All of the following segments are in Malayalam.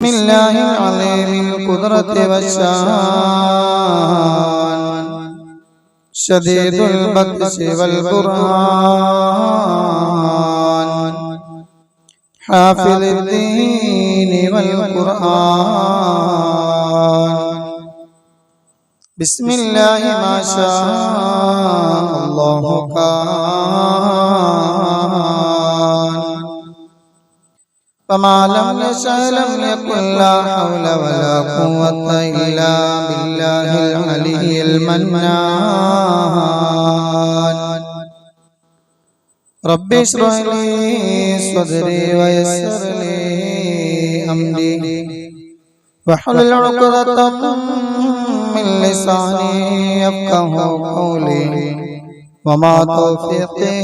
بسم الله العظيم القدرة والشان شديد البطش والبرهان حافظ الدين والقرآن بسم الله ما شاء الله كان فما لم يشأ لم يكن لا حول ولا قوة إلا بالله العلي المنان رب اشرح لي صدري ويسر لي أمري واحلل عقدة من لساني يفقهوا قولي وما توفيقي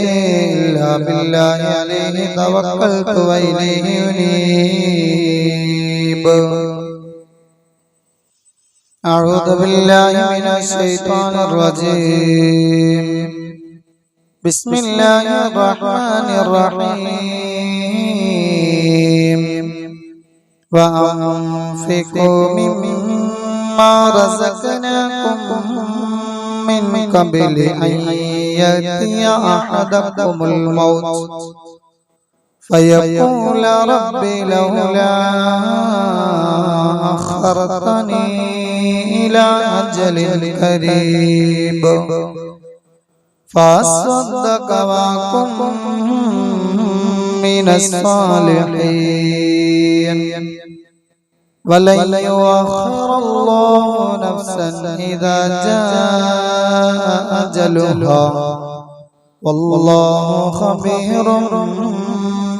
إلا بالله عليه توكلت وإليه أنيب أعوذ بالله من الشيطان الرجيم بسم الله الرحمن الرحيم وأنفقوا مما رزقناكم من قبل أن يأتي أحدكم الموت فيقول رب لولا أخرتني إلى أجل قريب فأصدق وأكن من الصالحين ولن يؤخر الله نفسا إذا جاء أجلها والله خبير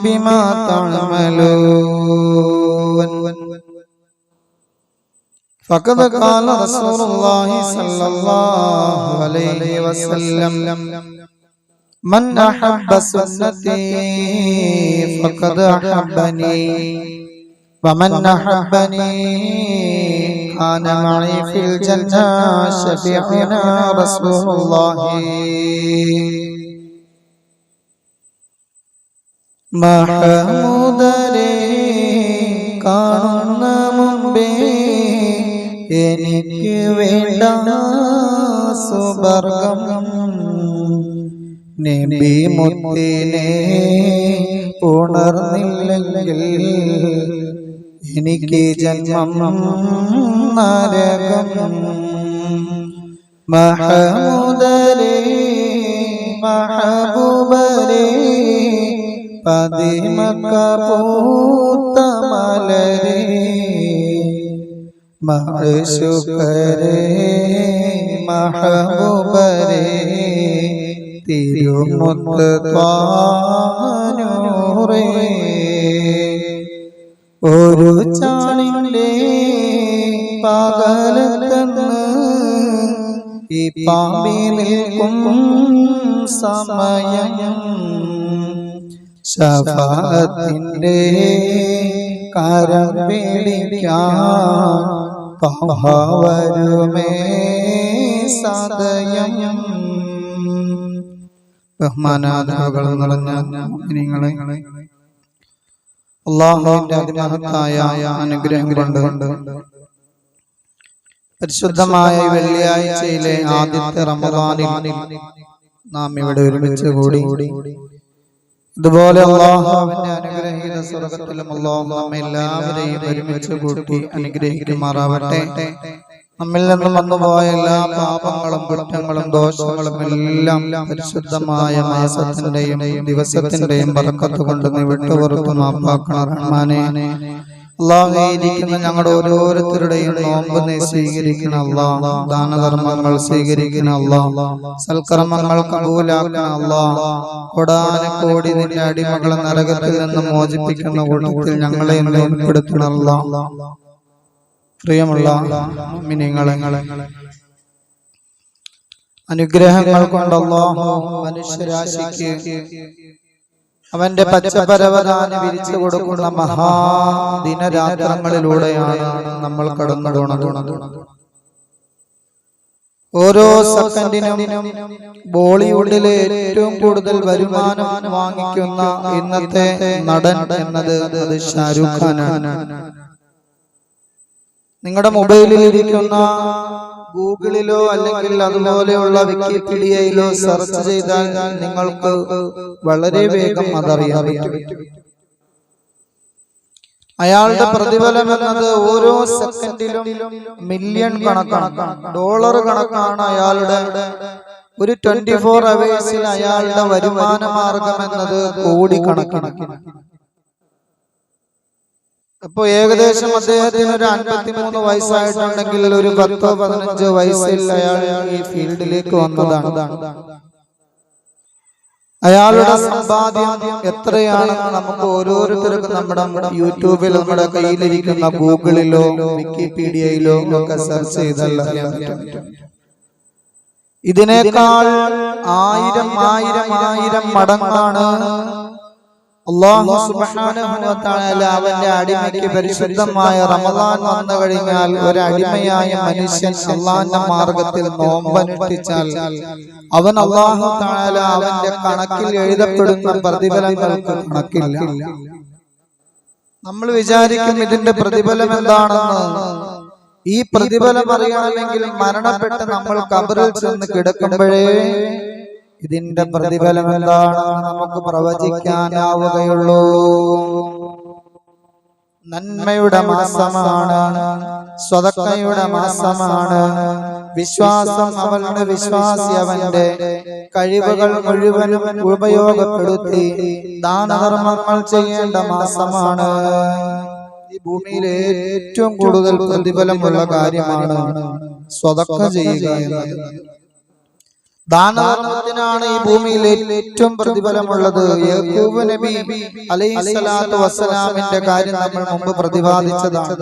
بما تعملون فقد قال رسول الله صلى الله عليه وسلم من أحب سنتي فقد أحبني ومن أحبني كان معي في الجنة شفيعنا رسول الله മഹമൂദരെ കാണുന്ന മുമ്പേ എനിക്ക് വേണ്ട സുവർഗം നബി മുത്തിനെ ഉണർന്നില്ലെങ്കിൽ എനിക്ക് ജന്മം നരകം മഹമൂദരെ മഹബൂബരെ പതിമക്ക പൂത്ത മലരെ മഅ്ശൂഖരെ മഹബൂബരെ തിരുമുത്ത് ത്വാനൂറേ ഒരു ചാണിന്റെ പകലത്തന്ന് ഈ പാമ്പി നിൽക്കും സമയം ശഫാഅത്തിന്റെ കരം പിടിക്കാൻ വരുമേ സദയം ബഹുമാനാദരവുകൾ നിറഞ്ഞ മുഅ്മിനീങ്ങളെ അല്ലാഹുവിന്റെ അതിമഹത്തായ അനുഗ്രഹം കൊണ്ട് പരിശുദ്ധമായ വെള്ളിയാഴ്ചയിലെ ആദ്യത്തെ റമദാനിൽ നാം ഇവിടെ ഒരുമിച്ച് കൂടി ഇതുപോലെ അല്ലാഹുവിന്റെ അനുഗ്രഹീത സ്വർഗ്ഗത്തിലും അല്ലാഹു നമ്മെ എല്ലാവരെയും ഒരുമിച്ച് കൂട്ടി അനുഗ്രഹിക്കുമാറാവട്ടെ. നമ്മിൽ നിന്നും വന്നുപോയ എല്ലാ പാപങ്ങളും കുറ്റങ്ങളും ദോഷങ്ങളും എല്ലാം പരിശുദ്ധമായ മാസത്തിന്റെയും ദിവസത്തിന്റെയും ബറക്കത്ത് കൊണ്ട് നീ വിട്ടുപുറത്തു മാപ്പാക്കണം റഹ്മാനെ. അല്ലാഹുവേ, ഇരിക്കുന്ന ഞങ്ങളുടെ ഓരോരുത്തരുടെയും നോമ്പ് നീ സ്വീകരിക്കണം അല്ലാഹ്. ദാനധർമ്മങ്ങൾ സ്വീകരിക്കണം അല്ലാഹ്. സൽക്കർമ്മങ്ങൾ കബൂലാക്കണം അല്ലാഹ്. കോടാനുകോടി നിന്റെ അടിമകളെ നരകത്തിൽ നിന്ന് മോചിപ്പിക്കുന്ന കൂട്ടത്തിൽ ഞങ്ങളെ ഉൾപ്പെടുത്തണം അല്ലാഹ്. പ്രിയമുള്ള മുഅ്മിനീങ്ങളെ, അനുഗ്രഹങ്ങൾ കൊണ്ട് അല്ലാഹു മനുഷ്യരാശിക്ക് അവന്റെ പച്ചപരവതാനി വിരിച്ചു കൊടുക്കുന്ന മഹാദിനരാത്രങ്ങളിലൂടെയാണ് നമ്മൾ കടന്നു പോകുന്നത്. ഓരോ സെക്കൻഡിനും ബോളിവുഡിലെ ഏറ്റവും കൂടുതൽ വരുമാനം വാങ്ങിക്കുന്ന ഇന്നത്തെ നടൻ എന്നത് അത് ഷാരൂഖ് ഖാനാണ്. നിങ്ങളുടെ മൊബൈലിൽ ഇരിക്കുന്ന ഗൂഗിളിലോ അല്ലെങ്കിൽ അതുപോലെയുള്ള വിക്കിപീഡിയയിലോ സെർച്ച് ചെയ്താൽ നിങ്ങൾക്ക് വളരെ വേഗം അതറിയാൻ പറ്റും. അയാളുടെ പ്രതിഫലം എന്നത് ഓരോ സെക്കൻഡിലും മില്യൺ കണക്കാണ്, ഡോളർ കണക്കാണ്. അയാളുടെ ഒരു 24 അവേഴ്സിൽ അയാളുടെ വരുമാന മാർഗം എന്നത് കോടിക്കണക്കാണ്. അപ്പൊ ഏകദേശം അദ്ദേഹത്തിന് ഒരു 53 വയസ്സായിട്ടുണ്ടെങ്കിൽ ഒരു 10-15 വയസ്സിൽ അയാൾ ഈ ഫീൽഡിലേക്ക് വന്നതാണ്. അയാളുടെ സമ്പാദ്യം എത്രയാണെന്ന് നമുക്ക് ഓരോരുത്തർക്കും നമ്മുടെ യൂട്യൂബിൽ നമ്മുടെ കയ്യിലിരിക്കുന്ന ഗൂഗിളിലോ വിക്കിപീഡിയയിലോ ഒക്കെ സെർച്ച് ചെയ്താൽ അറിയാൻ പറ്റും. ഇതിനേക്കാൾ 1000 മടങ്ങാണ് അല്ലാഹു സുബ്ഹാനഹു വ തആല അവന്റെ അടിമയ്ക്ക് പരിശുദ്ധമായ റമദാൻ വന്നു കഴിഞ്ഞാൽ ഒരു അടിമയായ മനുഷ്യൻ അല്ലാഹുവിന്റെ മാർഗത്തിൽ നോമ്പനുഷ്ഠിച്ചാൽ അവൻ അല്ലാഹു തആല അവന്റെ കണക്കിൽ എഴുതപ്പെടുന്ന പ്രതിഫലങ്ങൾക്ക് കണക്കില്ല. നമ്മൾ വിചാരിക്കും ഇതിന്റെ പ്രതിഫലം എന്താണെന്ന്. ഈ പ്രതിഫലം അറിയണമെങ്കിൽ മരണപ്പെട്ട് നമ്മൾ ഖബറിൽ ചെന്ന് കിടക്കുമ്പോഴേ ഇതിന്റെ പ്രതിഫലം എന്താണെന്ന് നമുക്ക് പ്രവചിക്കാനാവുകയുള്ളൂ. നന്മയുടെ മാസമാണ്, സ്വതക്കയുടെ മാസമാണ്. വിശ്വാസം അവന്റെ വിശ്വാസി അവന്റെ കഴിവുകൾ മുഴുവനും ഉപയോഗപ്പെടുത്തി ദാനധർമ്മങ്ങൾ ചെയ്യേണ്ട മാസമാണ്. ഈ ഭൂമിയിലെ ഏറ്റവും കൂടുതൽ പ്രതിഫലമുള്ള കാര്യമാണ് സ്വതക്ക ചെയ്യുക എന്നത്. ദാനധർമ്മത്തിനാണ് ഈ ഭൂമിയിൽ ഏറ്റവും പ്രതിഫലമുള്ളത്. യാക്കൂബ് നബി അലൈഹിസ്സലാത്തു വസ്സലാമിന്റെ കാര്യം നമ്മൾ മുമ്പ് പ്രതിപാദിച്ചതാണ്.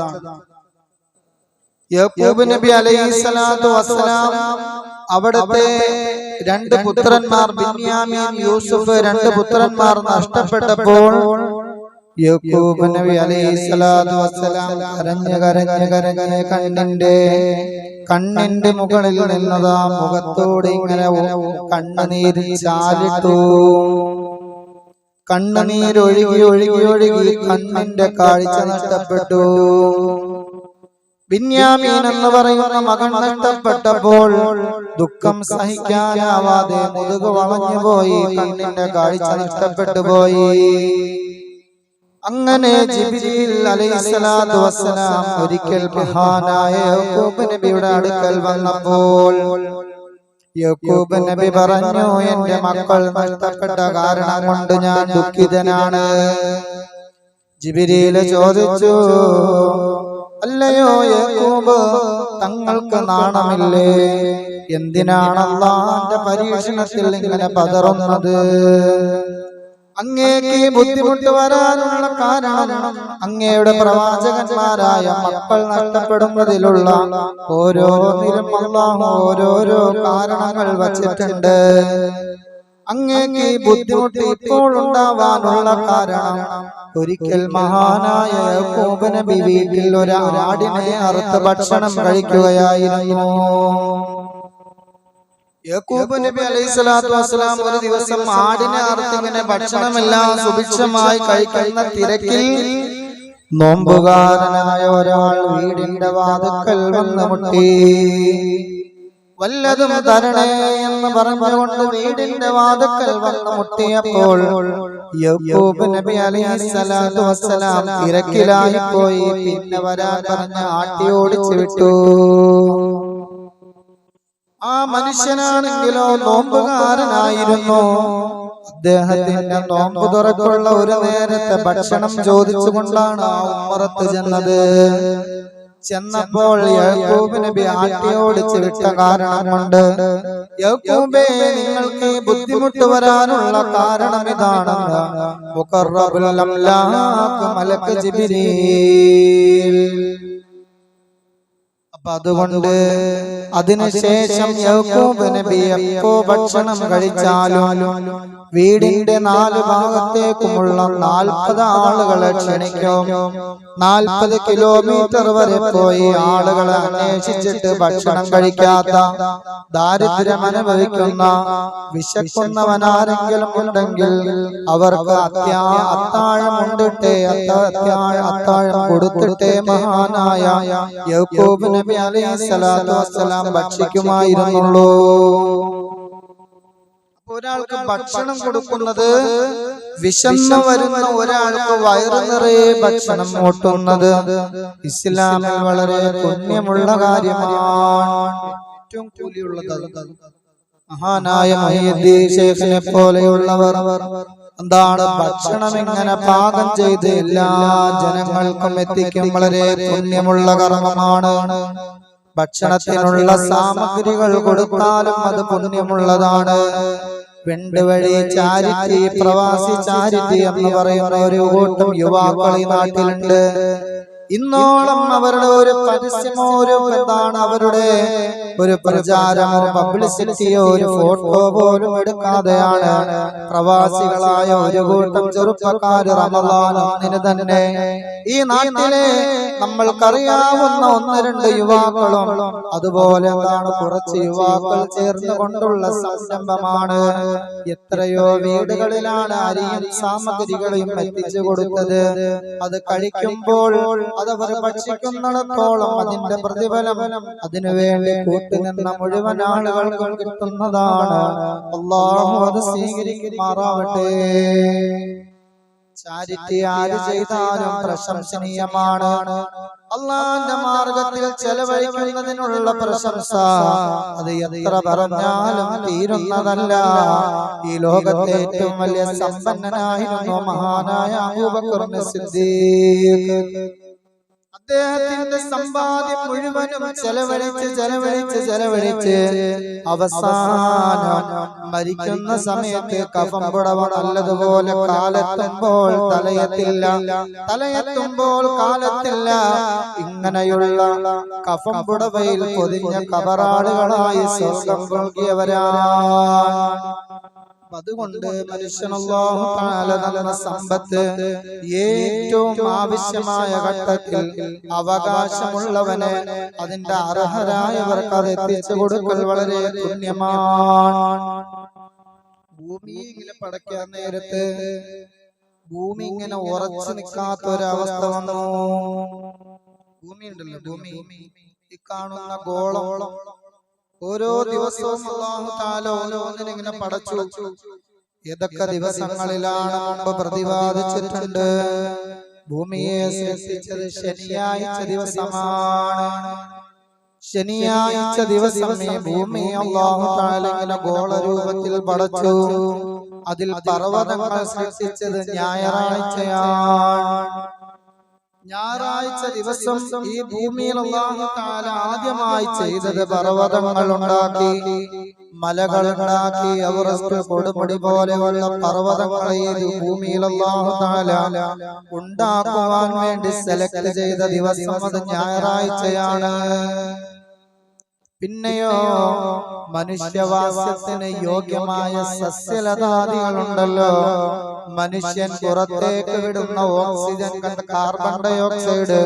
യാക്കൂബ് നബി അലൈഹിസ്സലാത്തു വസ്സലാം അവിടുത്തെ 2 പുത്രന്മാർ ബിന്യാമീൻ, യൂസുഫ് 2 പുത്രന്മാർ നഷ്ടപ്പെട്ടപ്പോൾ യാക്കൂബ് നബി അലൈഹിസ്സലാത്തു വസ്സലാം കരഞ്ഞ് കണ്ണിന്റെ മുകളിൽ നിന്നതാ മുഖത്തോടെ ഇങ്ങനെ കണ്ണുനീര് ചാലിട്ടു. കണ്ണുനീരൊഴുകി കണ്ണിന്റെ കാഴ്ച നഷ്ടപ്പെട്ടു. ബിന്യാമീൻ എന്ന് പറയുന്ന മകൻ നഷ്ടപ്പെട്ടപ്പോൾ ദുഃഖം സഹിക്കാനാവാതെ മുതുക് വളഞ്ഞുപോയി, കണ്ണിന്റെ കാഴ്ച നഷ്ടപ്പെട്ടു പോയി. അങ്ങനെ ജിബ്രീൽ അലൈഹിസ്സലാത്തു വസ്സലാം ഒരിക്കൽ മഹാനായ യാക്കൂബ് നബിയുടെ അടുക്കൽ വന്നപ്പോൾ യാക്കൂബ് നബി പറഞ്ഞു, എന്റെ മക്കൾ നഷ്ടപ്പെട്ട കാരണം കൊണ്ട് ഞാൻ ദുഃഖിതനാണ്. ജിബ്രീൽ ചോദിച്ചു, അല്ലയോ യാക്കൂബ്, തങ്ങൾക്ക് നാണമില്ലേ? എന്തിനാണ് അല്ലാഹുവിന്റെ പരീക്ഷണത്തിൽ ഇങ്ങനെ പതറുന്നത്? അങ്ങേക്ക് ബുദ്ധിമുട്ട് വരാനുള്ള കാരണം അങ്ങയുടെ പ്രവാചകന്മാരായ മക്കൾ നഷ്ടപ്പെടുന്നതിലുള്ള ഓരോന്നിലും അല്ലാഹു ഓരോരോ കാരണങ്ങൾ വച്ചിട്ടുണ്ട്. അങ്ങേക്ക് ബുദ്ധിമുട്ട് ഇപ്പോൾ ഉണ്ടാവാനുള്ള കാരണം ഒരിക്കൽ മഹാനായ യാക്കൂബ് നബി വീട്ടിൽ ഒരു ആടിനെ അറുത്ത് ഭക്ഷണം കഴിക്കുകയായിരുന്നു. യാക്കൂബ് നബി അലൈഹിസ്സലാത്തു വസ്സലാം ഒരു ദിവസം ആടിനെ അറുത്തിങ്ങനെ ഭക്ഷണമെല്ലാം സുഭിക്ഷമായി കഴിക്കുന്ന തിരക്കിൽ നോമ്പുകാരനായ ഒരാൾ വീടിന്റെ വാതിൽക്കൽ വന്ന് മുട്ടി. വല്ലതും തരണേ എന്ന് പറഞ്ഞുകൊണ്ട് വീടിന്റെ വാതിൽക്കൽ വന്ന് മുട്ടിയപ്പോൾ യാക്കൂബ് നബി അലൈഹിസ്സലാത്തു വസ്സലാം തിരക്കിലായി പോയി. പിന്നെ വരാൻ പറഞ്ഞ ആട്ടി ഓടിച്ചു വിട്ടു. ആ മനുഷ്യനാണെങ്കിലോ നോമ്പുകാരനായിരുന്നു. അദ്ദേഹത്തിന്റെ നോമ്പ് തുറക്കുള്ള ഒരു നേരത്തെ ഭക്ഷണം ചോദിച്ചുകൊണ്ടാണ് ആ ഉമ്മറത്ത് ചെന്നപ്പോൾ യാക്കൂബ് നബി ആട്ടി ഓടിച്ചു വിട്ട കാരണം കൊണ്ട്, യാക്കൂബേ, നിങ്ങൾക്ക് ബുദ്ധിമുട്ട് വരാനുള്ള കാരണം ഇതാണെന്ന് മുഖറബുൽ അംലാഖ് മലക്ക് ജിബ്രീൽ. അതുകൊണ്ട് അതിനുശേഷം യാക്കൂബ് നബി എപ്പോ ഭക്ഷണം കഴിച്ചാലും വീടിന്റെ 4 ഭാഗത്തേക്കുമുള്ള 40 ആളുകളെ ക്ഷണിക്കും. 40 കിലോമീറ്റർ വരെ പോയി ആളുകളെ അന്വേഷിച്ചിട്ട് ഭക്ഷണം കഴിക്കാത്ത, ദാരിദ്ര്യം അനുഭവിക്കുന്ന, വിശക്കുന്നവനാരെങ്കിലും ഉണ്ടെങ്കിൽ അവർക്ക് അത്താഴം ഉണ്ടിട്ടേ അത്താഴം കൊടുത്തിട്ടേ മഹാനായ യാക്കൂബ് നബി അലൈഹിസ്സലാത്തു വസ്സലാം ഭക്ഷിക്കുമായിരുന്നുള്ളൂ. ഒരാൾക്ക് ഭക്ഷണം കൊടുക്കുന്നത്, വിശന്നു വരുന്ന ഒരാൾക്ക് വയറു നിറയെ ഭക്ഷണം ഊട്ടുന്നത് ഇസ്ലാമിൽ വളരെ പുണ്യമുള്ള കാര്യമാണ്. ഏറ്റവും കൂലിയുള്ളത്. മഹാനായ മുഹയ്യിദ്ദീൻ ശൈഖിനെ പോലെയുള്ളവർ എന്താണ് ഭക്ഷണം ഇങ്ങനെ പാകം ചെയ്ത് എല്ലാ ജനങ്ങൾക്കും എത്തിക്കും. വളരെ പുണ്യമുള്ള കർമ്മമാണ്. ഭക്ഷണത്തിനുള്ള സാമഗ്രികൾ കൊടുത്താലും അത് പുണ്യമുള്ളതാണ്. വെണ്ടുവഴി ചാരിറ്റി, പ്രവാസി ചാരിറ്റി എന്ന് പറയുന്ന ഒരു കൂട്ടം യുവാക്കൾ ഈ നാട്ടിലുണ്ട്. ഇന്നോളം അവരുടെ ഒരു പരസ്യമോ അവരുടെ ഒരു പ്രചാരമോ പബ്ലിസിറ്റിയോ ഒരു ഫോട്ടോ പോലും എടുക്കാതെയാണ് പ്രവാസികളായ ഒരു കൂട്ടം ചെറുപ്പക്കാർ റമദാൻ 1 തന്നെ ഈ നാട്ടിലെ നമ്മൾക്കറിയാവുന്ന 1-2 യുവാക്കളും അതുപോലെ കുറച്ച് യുവാക്കൾ ചേർന്നുകൊണ്ടുള്ള സംരംഭമാണ്. എത്രയോ വീടുകളിലാണ് അരിയും സാമഗ്രികളും എത്തിച്ചു കൊടുത്തത്. അത് കഴിക്കുമ്പോൾ അതവർ ഭക്ഷിക്കുന്നിടത്തോളം അതിന്റെ പ്രതിഫലം അതിനുവേണ്ടി കൂട്ടുനിന്ന മുഴുവൻ ആളുകൾക്കും കിട്ടുന്നതാണ്. അല്ലാഹു അത് സ്വീകരിക്കുമാറാവട്ടെ. ചാരിറ്റി ആര് ചെയ്താലും പ്രശംസനീയമാണ്. അല്ലാഹുവിന്റെ മാർഗത്തിൽ ചെലവഴിക്കുന്നതിനുള്ള പ്രശംസ അത് എത്ര പറഞ്ഞാലും തീരുന്നതല്ല. ഈ ലോകത്തെ ഏറ്റവും വലിയ സമ്പന്നനായിരുന്നു മഹാനായ അബൂബക്കർ സിദ്ദീഖ്. അദ്ദേഹത്തിന്റെ സമ്പാദ്യം മുഴുവനും ചെലവഴിച്ച് അവസാനം മരിക്കുന്ന സമയത്ത് കഫം പുടവ നല്ലതുപോലെ കാലെത്തുമ്പോൾ തലയെത്തുമ്പോൾ കാലത്തില്ല. ഇങ്ങനെയുള്ള കഫം പുടവയിൽ പൊതിഞ്ഞ കബറാളുകളായി സ്വർഗം നൽകിയവരാണ്. അതുകൊണ്ട് മനുഷ്യനല്ലാഹു തആല നൽകുന്ന സമ്പത്ത് ഏറ്റവും ആവശ്യമായ ഘട്ടത്തിൽ അവകാശമുള്ളവന് അതിന്റെ അർഹരായവർക്ക് അത് എത്തിച്ചു കൊടുക്കൽ വളരെ പുണ്യമാണ്. ഭൂമി ഇങ്ങനെ പടയ്ക്കാൻ നേരത്ത് ഭൂമി ഇങ്ങനെ ഉറച്ചു നിൽക്കാത്ത ഒരവസ്ഥ വന്നു. ഭൂമി ഉണ്ടല്ലോ, ഭൂമി ഈ കാണുന്ന ഗോളം ഓരോ ദിവസവും അല്ലാഹു തആല ഓരോന്നിനെ ഇങ്ങനെ പടച്ചു. ഏതൊക്കെ ദിവസങ്ങളിലാണ് മുമ്പ് പ്രതിപാദിച്ചിട്ടുണ്ട്. ഭൂമിയെ സൃഷ്ടിച്ചത് ശനിയാഴ്ച ദിവസമാണ്. ശനിയാഴ്ച ദിവസം ഈ ഭൂമി അല്ലാഹു തആല ഇങ്ങനെ ഗോളരൂപത്തിൽ പടച്ചു. അതിൽ പർവ്വതങ്ങൾ സൃഷ്ടിച്ചത് ഞായറാഴ്ചയാണ്. ഞായറാഴ്ച ദിവസം ഈ ഭൂമിയിൽ അല്ലാഹു തആല ആദ്യമായി ചെയ്തത് പർവ്വതങ്ങൾ ഉണ്ടാക്കി, മലകൾ ഉണ്ടാക്കി. എവറസ്റ്റ്, കൊടുമുടി പോലെയുള്ള പർവ്വതങ്ങളെ ഈ ഭൂമിയിൽ അല്ലാഹു തആല ഉണ്ടാക്കുവാൻ വേണ്ടി സെലക്ട് ചെയ്ത ദിവസം അത് ഞായറാഴ്ചയാണ്. പിന്നെയോ മനുഷ്യവാസത്തിന് യോഗ്യമായ സസ്യലതാദികളുണ്ടല്ലോ. മനുഷ്യൻ പുറത്തേക്ക് വിടുന്ന ഓക്സിജൻ കാർബൺ ഡൈ ഓക്സൈഡ്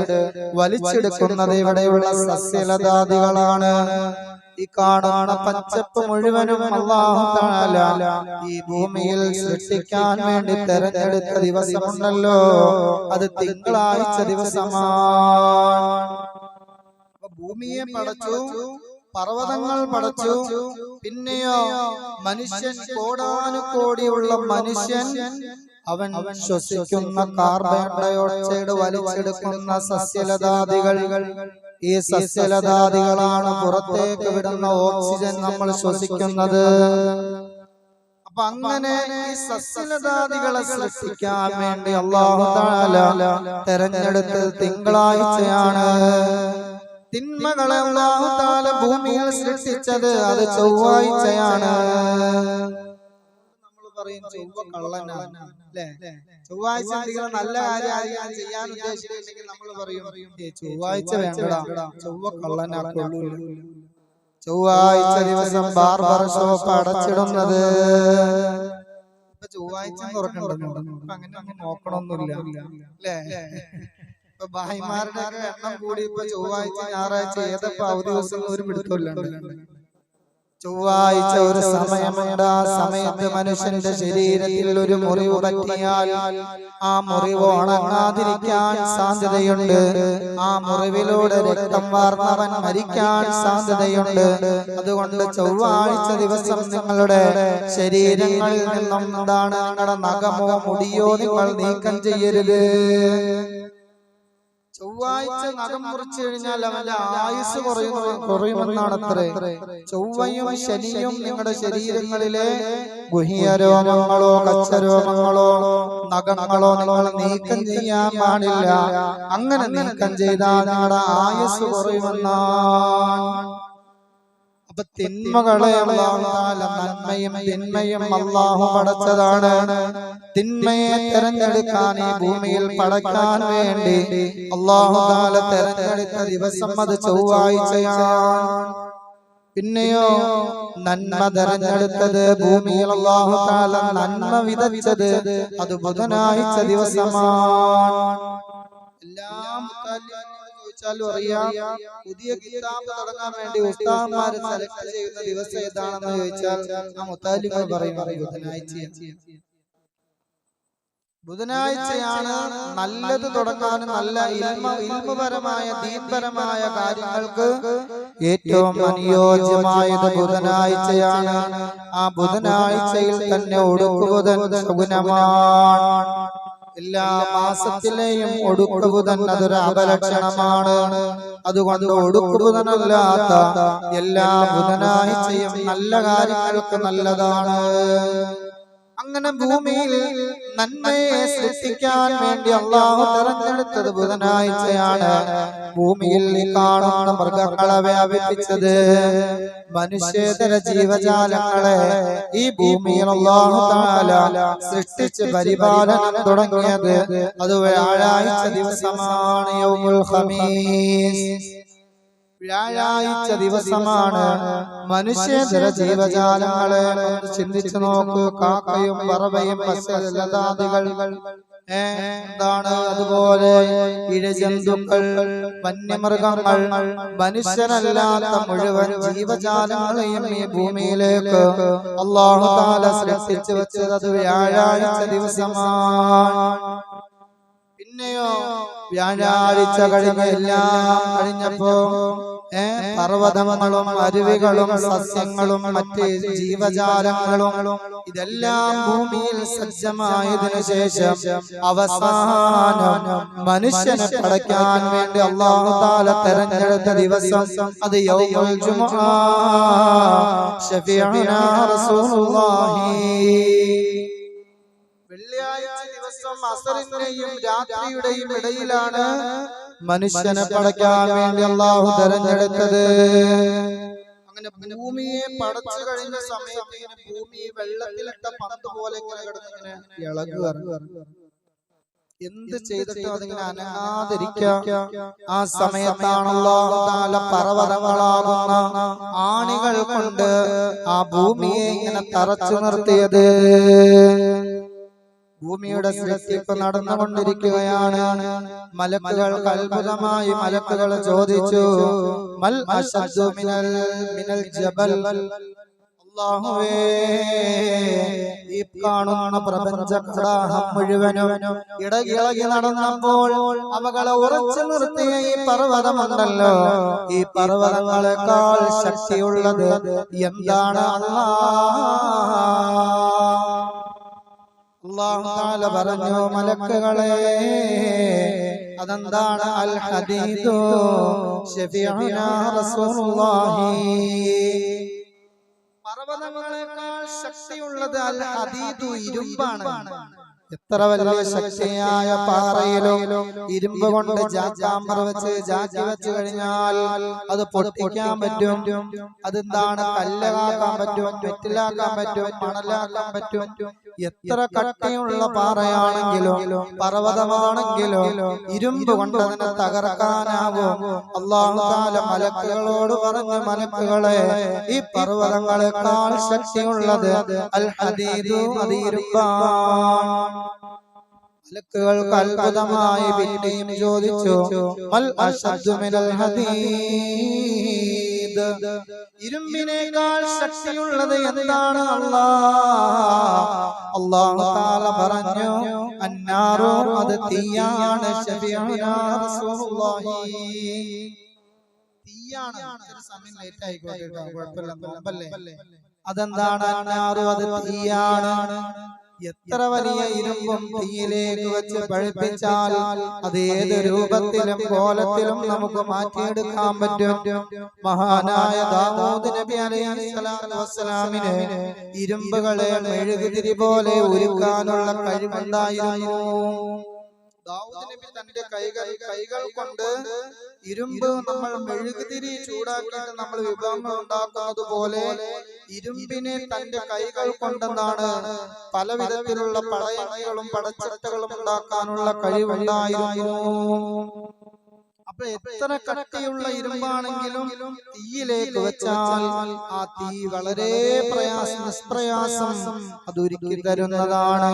വലിച്ചെടുക്കുന്നത് ഇവിടെയുള്ള സസ്യലതാദികളാണ്. ഈ കാണുന്ന പച്ചപ്പ് മുഴുവനും അല്ലാഹു തആല ഈ ഭൂമിയിൽ സൃഷ്ടിക്കാൻ വേണ്ടി തെരഞ്ഞെടുത്ത ദിവസമുണ്ടല്ലോ, അത് തിങ്കളാഴ്ച ദിവസമാണ്. ഭൂമിയെ പടച്ചു, പർവ്വതങ്ങൾ പടച്ചു. പിന്നെയോ മനുഷ്യൻ, കോടാനുകോടിയുള്ള മനുഷ്യൻ, അവൻ ശ്വസിക്കുന്ന കാർബൺ ഡൈ ഓക്സൈഡ് വലിച്ചെടുക്കുന്ന സസ്യലതാദികൾ. ഈ സസ്യലതാദികളാണ് പുറത്തേക്ക് വിടുന്ന ഓക്സിജൻ നമ്മൾ ശ്വസിക്കുന്നത്. അപ്പൊ അങ്ങനെ ഈ സസ്യലതാദികളെ സൃഷ്ടിക്കാൻ വേണ്ടി അല്ലാഹു തആല തെരഞ്ഞെടുത്തത് തിങ്കളാഴ്ചയാണ്. തിന്മകളെ അല്ലാഹു തആല ഭൂമിയിൽ സൃഷ്ടിച്ചത് അത് ചൊവ്വാഴ്ചയാണ്. നമ്മൾ പറയും ചൊവ്വ കള്ളനാണ് അല്ലേ? ചൊവ്വാഴ്ച എന്തെങ്കിലും നല്ല കാര്യം ചെയ്യാൻ ഉദ്ദേശിച്ചിട്ടുണ്ടെങ്കിൽ നമ്മൾ പറയും ചൊവ്വാഴ്ച വേണ്ടടാ, ചൊവ്വ കള്ളനാ, കൊള്ളൂല. ചൊവ്വാഴ്ച ദിവസം ബാർബർ ഷോപ്പ് അടച്ചിടുന്നത്. ചൊവ്വാഴ്ച തുറക്കണ്ടല്ലോ, അപ്പൊ അങ്ങനെ ഒന്നും നോക്കണമൊന്നുമില്ല അല്ലേ. ഇപ്പൊ ഭായിമാരുടെ എണ്ണം കൂടി ഇപ്പൊ ചൊവ്വാഴ്ച ഞായറാഴ്ച ഏതപ്പോ അവധി ദിവസം ഒരു പിടുത്തമില്ല. ചൊവ്വാഴ്ച ഒരു സമയമുണ്ട്. ആ സമയത്ത് മനുഷ്യന്റെ ശരീരത്തിൽ ഒരു മുറിവ് പറ്റിയാൽ ആ മുറിവ് ഉണങ്ങാതിരിക്കാൻ സാധ്യതയുണ്ട്. ആ മുറിവിലൂടെ രക്തം വാർന്നവൻ മരിക്കാൻ സാധ്യതയുണ്ട്. അതുകൊണ്ട് ചൊവ്വാഴ്ച ദിവസം നിങ്ങളുടെ ശരീരങ്ങളിൽ നിന്നും എന്താണ്, നിങ്ങളുടെ നഖമോ മുടിയോ നിങ്ങൾ നീക്കം ചെയ്യരുത്. ചൊവ്വാഴ്ച നഖം മുറിച്ചു കഴിഞ്ഞാൽ അവന്റെ ആയുസ് കുറയുമെന്നാണത്രേ. ചൊവ്വയും ശനിയും നിങ്ങളുടെ ശരീരങ്ങളിലെ ഗുഹ്യരോമങ്ങളോ കച്ചരോമങ്ങളോ നഖങ്ങളോ നിങ്ങൾ നീക്കം ചെയ്യാൻ പാടില്ല. അങ്ങനെ നീക്കം ചെയ്താൽ നിങ്ങളുടെ ആയുസ് കുറയുമെന്നാണ്. അപ്പൊ തിന്മകളെ നന്മയും തിന്മയും അല്ലാഹു പടച്ചതാണ്. തിന്മയെ തെരഞ്ഞെടുക്കാൻ ഈ ഭൂമിയിൽ പടക്കാൻ വേണ്ടി അല്ലാഹു തആല തെരഞ്ഞെടുത്ത ദിവസം അത് ചൊവ്വാഴ്ചയാണ്. പിന്നെയോ നന്മ തെരഞ്ഞെടുത്തത് ഭൂമിയിൽ അല്ലാഹു തആല നന്മ വിതച്ചത് അത് ബുധനാഴ്ച ദിവസമാണ്. എല്ലാം അറിയാം. പുതിയ കിതാബ് തുടങ്ങാൻ വേണ്ടി ഉസ്താദന്മാര് സെലക്ട് ചെയ്യുന്ന ദിവസം ഏതാണെന്ന് ചോദിച്ചാൽ ആ മുത്താലിങ്ങൾ പറയും ബുധനാഴ്ചയാണ് നല്ലത് തുടങ്ങാനും നല്ല ഇൽമുപരമായ ദീൻപരമായ കാര്യങ്ങൾക്ക് ഏറ്റവും അനുയോജ്യമായത് ബുധനാഴ്ചയാണ്. ആ ബുധനാഴ്ചയിൽ തന്നെ ഒടുക്കുബുധൻ ശകുനമാണ്. എല്ലാ മാസത്തിലെയും ഒടുക്കുബുധൻ അതൊരു അപലക്ഷണമാണ്. അതുകൊണ്ട് ഒടുക്കുബുധനല്ലാത്ത എല്ലാ ബുധനാഴ്ചയും നല്ല കാര്യങ്ങൾക്ക് നല്ലതാണ്. അങ്ങനെ ഭൂമിയിൽ നന്മയെ സൃഷ്ടിക്കാൻ വേണ്ടി അല്ലാഹു തെരഞ്ഞെടുത്തത് ബുധനാഴ്ചയാണ്. ഭൂമിയിൽ കാണുന്ന മൃഗങ്ങളെ വ്യാപിപ്പിച്ചത്, മനുഷ്യേതര ജീവജാലങ്ങളെ ഈ ഭൂമിയിൽ അല്ലാഹു തആല സൃഷ്ടിച്ച് പരിപാലനം തുടങ്ങിയത് അത് വ്യാഴാഴ്ച ദിവസമാണ്. യൗമുൽ ഖമീസ് വ്യാഴാഴ്ച ദിവസമാണ്. മനുഷ്യേതര ജീവജാലങ്ങളെ ചിന്തിച്ചു നോക്കൂ. കാക്കയും പറവയും മത്സ്യലതാദികൾ എന്താണ്, അതുപോലെ ഇഴജന്തുക്കൾ, വന്യമൃഗങ്ങൾ, മനുഷ്യനല്ലാത്ത മുഴുവൻ ജീവജാലങ്ങളെയും ഈ ഭൂമിയിലേക്ക് അല്ലാഹു തആല സൃഷ്ടിച്ചു വെച്ചത് അത് വ്യാഴാഴ്ച ദിവസമാണ്. പിന്നെയോ വ്യാഴാഴ്ച കഴിഞ്ഞ എല്ലാം കഴിഞ്ഞപ്പോ പർവ്വതങ്ങളും അരുവികളും സസ്യങ്ങളും മറ്റ് ജീവജാലങ്ങളും ഇതെല്ലാം ഭൂമിയിൽ സജ്ജമായതിനു ശേഷം അവസാനം മനുഷ്യനെ പടയ്ക്കാൻ വേണ്ടി അല്ലാഹു തആല തെരഞ്ഞെടുത്ത ദിവസം അത് യൗമുൽ ജുമുഅ, ശഫീഉനാ റസൂലുള്ളാഹി. വെള്ളിയാഴ്ച ദിവസം അസറിന്റെയും രാത്രിയുടെയും ഇടയിലാണ് മനുഷ്യനെ പടയ്ക്കാൻ വേണ്ടി അല്ലാഹു തെരഞ്ഞെടുത്തത്. അങ്ങനെ ഭൂമിയെ പടച്ചു കഴിഞ്ഞ സമയത്ത് ഭൂമി വെള്ളത്തിലിട്ട പന്ത് പോലെ കിടന്നിങ്ങനെ ഇളകുക. എന്ത് ചെയ്തിട്ടും അതിങ്ങനെ അനങ്ങാതിരിക്കാം. ആ സമയത്താണ് അല്ലാഹു തആല പർവ്വതങ്ങളാകുന്ന ആണികൾ കൊണ്ട് ആ ഭൂമിയെ ഇങ്ങനെ തറച്ചു നിർത്തിയത്. ഭൂമിയുടെ സൃഷ്ടിപ്പ് നടന്നുകൊണ്ടിരിക്കുകയാണ്. മലക്കുകൾ അത്ഭുതമായി മലക്കുകൾ ചോദിച്ചു, മൽ അശദ്ദു മിനൽ ജബൽ. അല്ലാഹുവേ, ഈ കാണുന്ന പ്രപഞ്ചപ്രവാഹം മുഴുവനും ഇടകിളകി നടന്നപ്പോൾ അവകളെ ഉറച്ചു നിർത്തിയ ഈ പർവ്വതമുണ്ടല്ലോ, ഈ പർവ്വതങ്ങളെക്കാൾ ശക്തിയുള്ളത് എന്താണ്? അല്ലാഹു തആല പറഞ്ഞു, മലക്കുകളെ, അതെന്താണ്? അൽ ഹദീദു ശഫീഉനാ റസൂലുള്ളാഹി. പർവ്വതങ്ങളെക്കാൾ ശക്തിയുള്ളത് അൽ ഹദീദു, ഇരുമ്പാണ്. എത്ര വലിയ ശക്തിയായ പാറയിലും ഇരുമ്പ് കൊണ്ട് ജാക്കാമ്പർ വെച്ച് ജാക്കി വെച്ച് കഴിഞ്ഞാൽ അത് പൊട്ടിക്കാൻ പറ്റും. അതെന്താണ്? കല്ലാക്കാൻ പറ്റും, വെറ്റിലാക്കാൻ പറ്റും, മണലാക്കാൻ പറ്റും. എത്ര കട്ടിയുള്ള പാറയാണെങ്കിലും പർവ്വതമാണെങ്കിലും ഇരുമ്പ് കൊണ്ട് അതിനെ തകർക്കാനാവും. അല്ലാഹു തആല മലക്കുകളോട് പറഞ്ഞു, മലക്കുകളെ, ഈ പർവ്വതങ്ങളെക്കാൾ ശക്തിയുള്ളത് അൽ ഹദീദു, അത് ഇരുമ്പാണ്. മലക്കുകൾക്ക് അത്ഭുതമായി പിന്നെയും ചോദിച്ചു, മൽ അശദ്ദു മിനൽ ഹദീദ്, ഇരുമ്പിനേക്കാൾ ശക്തിയുള്ളത് എന്താണ്? അല്ലാഹു തആല പറഞ്ഞു, അന്നാറു, അത് തീയാണ്. ശഫീഉനാ റസൂലുള്ളാഹി, തീയാണ്. സമയം ലേറ്റ് ആയിക്കോട്ടെ, കുഴപ്പമില്ല, നോമ്പല്ലേ. അതെന്താണ്? അന്നാറു, അത് തീയാണ്. എത്ര വലിയ ഇരുമ്പും തീയിലേക്ക് വെച്ച് പഴിപ്പിച്ചാൽ അത് ഏത് രൂപത്തിലും കോലത്തിലും നമുക്ക് മാറ്റിയെടുക്കാൻ പറ്റും. മഹാനായ ദാവൂദ് നബി അലൈഹിസ്സലാത്തു വസ്സലാമിന് ഇരുമ്പുകളെ മെഴുകുതിരി പോലെ ഉരുക്കാനുള്ള കഴിവുണ്ടായിരുന്നു. ദാവൂദ് നബി തന്റെ കൈകൾ കൊണ്ട് ഇരുമ്പ്, നമ്മൾ മെഴുകുതിരി ചൂടാക്കിയിട്ട് നമ്മൾ വിഭവങ്ങൾ ഉണ്ടാക്കുന്നത് പോലെ ഇരുമ്പിനെ തന്റെ കൈകൾ കൊണ്ടെന്നാണ് പല വിധത്തിലുള്ള പടയണികളും പടച്ചട്ടകളും ഉണ്ടാക്കാനുള്ള കഴിവുണ്ടായിരുന്നു. അപ്പൊ എത്ര കട്ടിയുള്ള ഇരുമ്പാണെങ്കിലും തീയിലേക്ക് വെച്ചാൽ ആ തീ വളരെ നിഷ്പ്രയാസം അത് ഉരുക്കി തരുന്നതാണ്.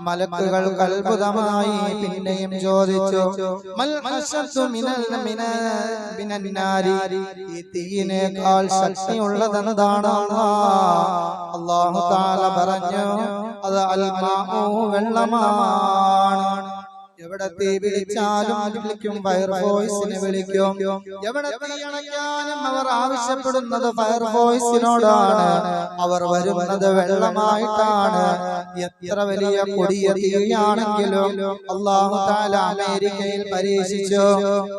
മലക്കുകൾക്ക് അത്ഭുതമായി പിന്നെയും ചോദിച്ചു, മൽ അശദ്ദു മിനൻ നാരി, ഈ തീയിനേക്കാൾ ശക്തിയുള്ളതെന്താണ്? അല്ലാഹു തആല പറഞ്ഞു, അത് അൽ മാഉ, വെള്ളമാണ്. എവിടെ തീ വിളിച്ചാലും വിളിക്കും, ഫയർഫോഴ്സിനെ വിളിക്കും. എവിടെ തീ അണയ്ക്കാനും അവർ ആവശ്യപ്പെടുന്നത് ഫയർഫോഴ്സിനോടാണ്. അവർ വരുന്നത് വെള്ളമായിട്ടാണ്. എത്ര വലിയ കൊടിയ തീയാണെങ്കിലും അല്ലാഹു തആല അമേരിക്കയിൽ പരീക്ഷിച്ചു.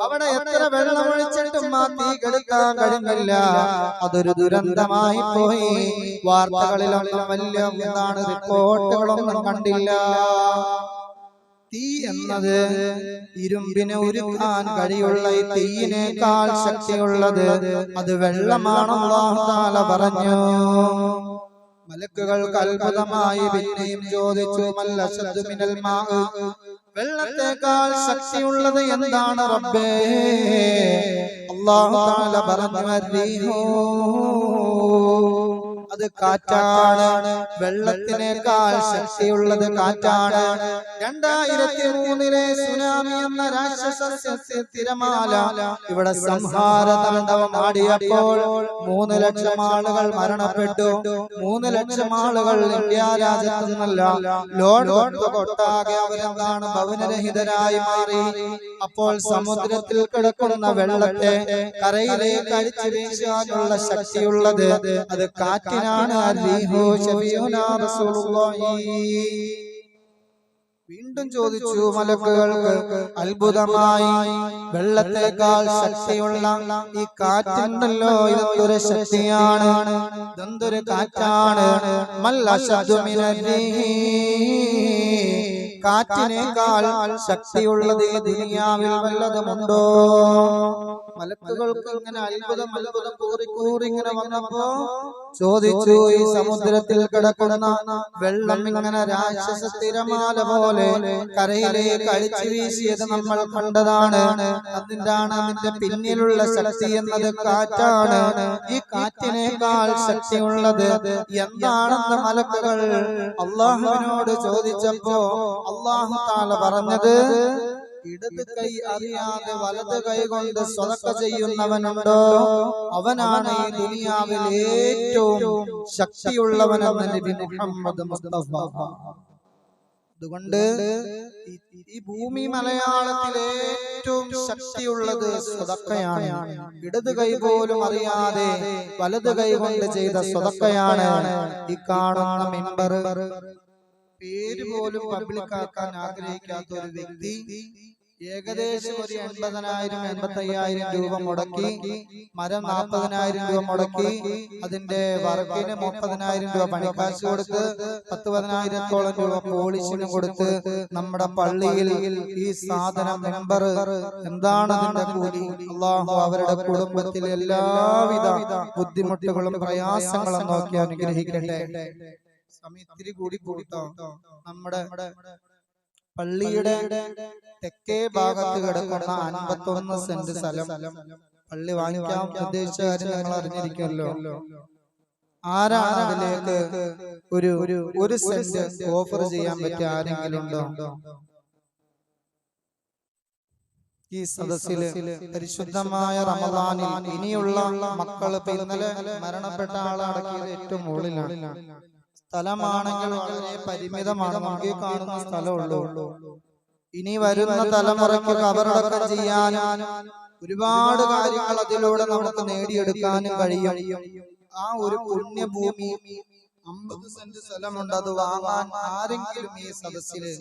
അവിടെ എത്ര വെള്ളം ഒഴിച്ചിട്ടും ആ തീ കെടുത്താൻ കഴിഞ്ഞില്ല. അതൊരു ദുരന്തമായി പോയി. വാർത്തകളിലൊന്നും വലിയ റിപ്പോർട്ടുകളൊന്നും കണ്ടില്ല. തീ എന്നത് ഇരുമ്പിനെ ഉരുക്കാൻ കഴിയുള്ള ഈ തീയിനേക്കാൾ ശക്തിയുള്ളത് അത് വെള്ളമാണ്. അല്ലാഹു തആല പറഞ്ഞു. മലക്കുകൾക്ക് അത്ഭുതമായി പിന്നെയും ചോദിച്ചു, മൽ അശദ്ദു മിനൽ മാഇ, വെള്ളത്തേക്കാൾ ശക്തിയുള്ളത് എന്താണ് റബ്ബേ? അല്ലാഹു തആല പറഞ്ഞു, അത് കാറ്റാണ്. വെള്ളത്തിനേക്കാൾ ശക്തിയുള്ളത് കാറ്റാണ്. 2003 സുനാമി എന്ന രാക്ഷസ തിരമാല ഇവിടെ സംഹാര താണ്ഡവം ആടിയപ്പോൾ 3 ലക്ഷം ആളുകൾ മരണപ്പെട്ടു. 3 ലക്ഷം ആളുകൾ ഇന്ത്യ രാജ്യത്തുനിന്നല്ല, ലോകത്തൊട്ടാകെ അവരെന്താണ് ഭവനരഹിതരായി മാറി. അപ്പോൾ സമുദ്രത്തിൽ കിടക്കുന്ന വെള്ളത്തെ കരയിലേക്ക് അടിച്ചു വീശാനുള്ള ശക്തിയുള്ളത് അത് കാറ്റിനാണ്. വീണ്ടും ചോദിച്ചു മലക്കുകൾക്ക് അത്ഭുതമായി, വെള്ളത്തേക്കാൾ ശക്തിയുള്ള ഈ കാറ്റുണ്ടല്ലോ, ഇതൊരു ശക്തിയാണ്, ഇതൊരു കാറ്റാണ്. മൽ അശദ്ദു മിനർ-റീഹി, കാറ്റിനേക്കാൾ ശക്തിയുള്ളത് ഈ ദുനിയാവിൽ വല്ലതുമുണ്ടോ? മലക്കുകൾക്ക് ഇങ്ങനെ അത്ഭുതം കൂറി ഇങ്ങനെ വന്നപ്പോ ചോദിച്ചു, ഈ സമുദ്രത്തിൽ കിടക്കുന്ന വെള്ളം ഇങ്ങനെ രാക്ഷസ തിരമാല പോലെ കരയിലേക്ക് അടിച്ചു വീശിയത് നമ്മൾ കണ്ടതാണ്. അതിന്റെ പിന്നിലുള്ള ശക്തി എന്നത് കാറ്റാണ്. ഈ കാറ്റിനേക്കാൾ ശക്തിയുള്ളത് എന്താണെന്ന് മലക്കുകൾ അല്ലാഹുവിനോട് ചോദിച്ചപ്പോ അല്ലാഹു തആല പറഞ്ഞത്, ഇടത് കൈ അറിയാതെ വലത് കൈ കൊണ്ട് സ്വതക്ക ചെയ്യുന്നവനുണ്ടോ അവനാണ് ഈ ദുനിയാവിൽ ഏറ്റവും ശക്തിയുള്ളവനെന്ന് നബി മുഹമ്മദ് മുസ്തഫ. അതുകൊണ്ട് ഈ ഭൂമി മലയാളത്തിൽ ഏറ്റവും ശക്തിയുള്ളത് സ്വതക്കയാണ്. ഇടത് കൈ പോലും അറിയാതെ വലത് കൈ കൊണ്ട് ചെയ്ത സ്വതക്കയാണ്. ഈ കാണുന്ന മിമ്പർ പേര് പോലും പബ്ലിക്കാക്കാൻ ആഗ്രഹിക്കാത്ത ഒരു വ്യക്തി ഏകദേശം ഒരു 80,000-85,000 രൂപ മുടക്കി, മരം 40,000 രൂപ മുടക്കി, അതിന്റെ വർക്കിന് 30,000 രൂപ പണിക്കാശ് കൊടുത്ത് 10,000-ഓളം രൂപ പോളിഷിന് കൊടുത്ത് നമ്മുടെ പള്ളിയിൽ ഈ സാധനം മെമ്പർ എന്താണ് അതിന്റെ കൂലി? അല്ലാഹു അവരുടെ കുടുംബത്തിൽ എല്ലാവിധ ബുദ്ധിമുട്ടുകളും പ്രയാസങ്ങളും നോക്കി അനുഗ്രഹിക്കട്ടെ. സമയം ഇത്തിരി കൂടി പോട്ടോ. നമ്മുടെ പള്ളിയുടെ തെക്കേ ഭാഗത്ത് കിടക്കുന്ന 51 സെന്റ് സ്ഥലം പള്ളി വാങ്ങിക്കാൻ ഉദ്ദേശിച്ച കാര്യം നിങ്ങൾ അറിഞ്ഞിരിക്കുമല്ലോ. ആരാണ് അതിലേക്ക് ഒരു സെന്റ് ഓഫർ ചെയ്യാൻ പറ്റിയ ആരെങ്കിലും ഉണ്ടോ? ഈ സദസ്സില് പരിശുദ്ധമായ റമദാനിൽ ഇനിയുള്ള മക്കള് ഇന്നലെ മരണപ്പെട്ട ആളടക്കിയത് ഏറ്റവും മുകളിലാണ്. സ്ഥലമാണെങ്കിൽ വളരെ പരിമിതമാണ്, നമുക്ക് കാണുന്ന സ്ഥലമുള്ളൂ. ഇനി വരുന്ന തലമുറയ്ക്ക് കബറടക്കം ചെയ്യാനും ഒരുപാട് കാര്യങ്ങൾ അതിലൂടെ നമുക്ക് നേടിയെടുക്കാനും കഴിയും. ആ ഒരു പുണ്യഭൂമി 50 സെന്റ് സ്ഥലമുണ്ട്. അത് വാങ്ങാൻ ആരെങ്കിലും ഈ സദസ്സില്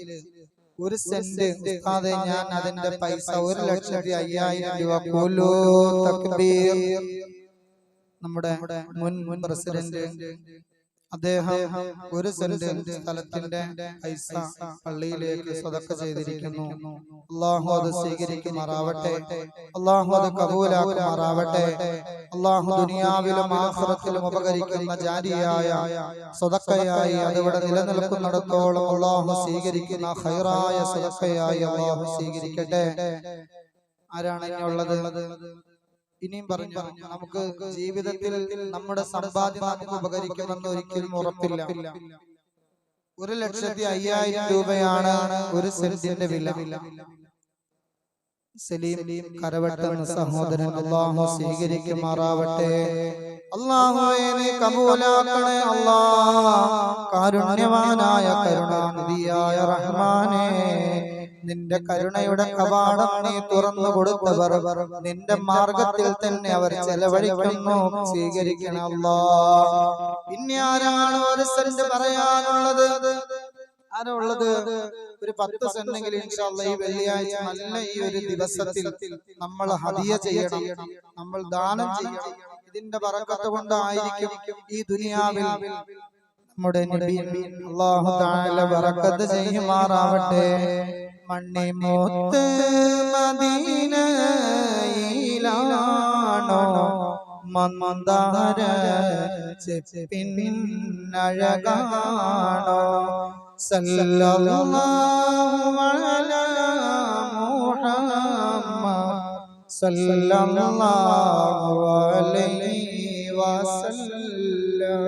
ഒരു സെന്റ് അതെ, ഞാൻ അതിന്റെ പൈസ 1,05,000 രൂപ നമ്മുടെ മുൻ പ്രസിഡന്റ് അദ്ദേഹം ഒരു സെന്റ് സ്ഥലത്തിന്റെ പൈസ പള്ളിയിലേക്ക് സദഖ ചെയ്തിരിക്കുന്നു. അല്ലാഹു അത് സ്വീകരിക്കുമാറാവട്ടെ, അല്ലാഹു അത് കബൂലാക്കുമാറാവട്ടെ. അല്ലാഹു ദുനിയാവിലും ആഖിറത്തിലും ഉപകരിക്കുന്ന ജാരിയായ സദഖയായി അതിവിടെ നിലനിൽക്കുന്നിടത്തോളം അല്ലാഹു സ്വീകരിക്കുന്ന ഖൈറായ സദഖയായി അല്ലാഹു സ്വീകരിക്കട്ടെ. ആരാണ് ഇനിയുള്ളത്? ഇനിയും പറഞ്ഞു, നമുക്ക് ജീവിതത്തിൽ നമ്മുടെ സമ്പാദ്യം നമുക്ക് ഉപകരിക്കുമെന്ന് ഒരിക്കലും ഉറപ്പില്ല. 1,05,000 രൂപയാണ് ഒരു സെന്റിന്റെ വില. സലീം കരവട്ടെന്ന സഹോദരൻ അല്ലാഹു സ്വീകരിക്കുമാറാവട്ടെ. അല്ലാഹുവേ നീ കബൂലാക്കണേ അല്ലാഹ്. കാരുണ്യവാനായ കരുണാനിധിയായ റഹ്മാനേ, നിന്റെ കരുണയുടെ കവാടം നീ തുറന്നു കൊടുത്തവർ നിന്റെ മാർഗത്തിൽ തന്നെ അവർ ചെലവഴിക്കുന്നു. സ്വീകരിക്കണം അല്ലാഹ്. ഇനി ആരാണ് ഒരു സെന്റ് പറയാനുള്ളത്? ആരുള്ളത്? ഒരു 10 സെന്റെങ്കിലും ഇൻഷാ അല്ലാഹ് ഈ വെള്ളിയാഴ്ച നല്ല ഈ ഒരു ദിവസത്തിൽ നമ്മൾ ഹദിയ ചെയ്യണം, നമ്മൾ ദാനം ചെയ്യണം. ഇതിന്റെ ബറക്കത്ത് കൊണ്ടായിരിക്കും ഈ ദുനിയാവിൽ നമ്മുടെ നബി അല്ലാഹു തആല ബറക്കത്ത് ചെയ്യുമാറാവട്ടെ. മണ്ണിമൂത്ത് മദീനയിലാണോ മന്ദാര ചെപ്പിന്നഴകാണോ സല്ലല്ലാഹു അലാ മുഹമ്മദ് സല്ലല്ലാഹു അലൈഹി വസല്ലം.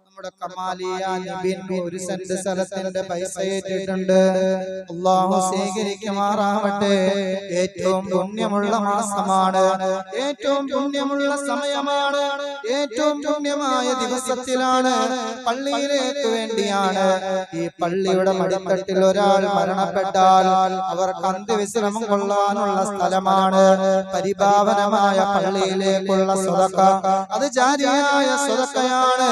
നമ്മുടെ കമാലിയ നബിൻ ഒരു സെന്റ് സ്ഥലത്തിന്റെ പൈസ ഏറ്റിട്ടുണ്ട്. അല്ലാഹു സ്വീകരിക്കുമാറാവട്ടെ. ഏറ്റവും പുണ്യമുള്ള മാസമാണ്, ഏറ്റവും പുണ്യമുള്ള സമയമാണ്, ഏറ്റവും പുണ്യമായ ദിവസത്തിലാണ്. പള്ളിയിലേക്ക് വേണ്ടിയാണ്. ഈ പള്ളിയുടെ മടിത്തട്ടിൽ ഒരാൾ മരണപ്പെട്ടാൽ അവർക്ക് അന്ത്യവിശ്രമം കൊള്ളാനുള്ള സ്ഥലമാണ്. പരിപാവനമായ പള്ളിയിലേക്കുള്ള സ്വതക്ക അത് ജാരിയായ സ്വതക്കയാണ്.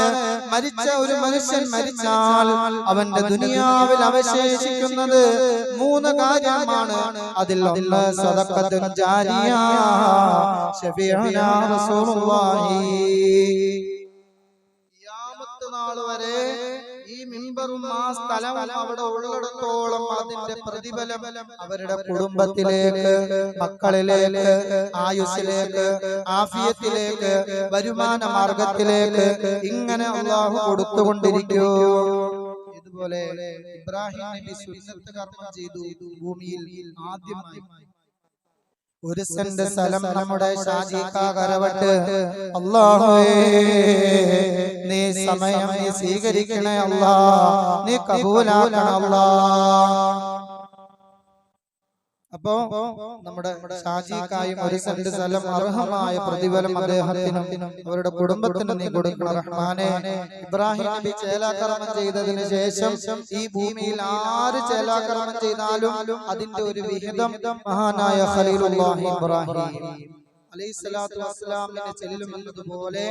മരിച്ച ഒരു മനുഷ്യൻ മരിച്ചാൽ അവന്റെ ദുനിയാവിൽ അവശേഷിക്കുന്നത് 3 കാര്യമാണ്. അതിൽ ഒന്ന് സദഖത്തുൻ ജാരിയ. ശഫീഉനാ റസൂലുള്ളാഹി ഖിയാമത്ത് നാൾ വരെ ഈ മിമ്പറും ആ സ്ഥലവും അവിടെ ഉള്ളിടത്തോളം അതിന്റെ പ്രതിഫലം അവരുടെ കുടുംബത്തിലേക്ക്, മക്കളിലേക്ക്, ആയുസ്സിലേക്ക്, ആഫിയത്തിലേക്ക്, വരുമാന മാർഗത്തിലേക്ക് ഇങ്ങനെ അല്ലാഹു കൊടുത്തുകൊണ്ടിരിക്കൂ. ഇതുപോലെ ഇബ്രാഹിം നബി സുന്നത്ത് കർമ്മം ചെയ്തു. ഭൂമിയിൽ ആദ്യമായി ഒരു സെന്റ് സ്ഥലം നമ്മുടെ ഷാജിക്കാ കരവട്ട്. അല്ലാഹുവേ നീ സമയം നീ സ്വീകരിക്കണേ അല്ലാഹ്, നീ കബൂലാക്കണേ അല്ലാഹ്. അപ്പോ നമ്മുടെ ഷാജിക്കായും ഒരു സെന്റ് സ്ഥലം അർഹമായ പ്രതിഫലം അദ്ദേഹത്തിനും അവരുടെ കുടുംബത്തിനും നീ കൊടുക്കണം റഹ്മാനെ. ഇബ്രാഹിം നബി ചേലാകർമ്മം ചെയ്തതിന് ശേഷം ഈ ഭൂമിയിൽ ആര് ചേലാകർമ്മം ചെയ്താലും അതിന്റെ ഒരു വിഹിതം മഹാനായ ഖലീലുല്ലാഹി ഇബ്രാഹിം അലൈഹിസ്സലാത്തു വസ്സലാമിനെ ചെല്ലുമെന്നതുപോലെ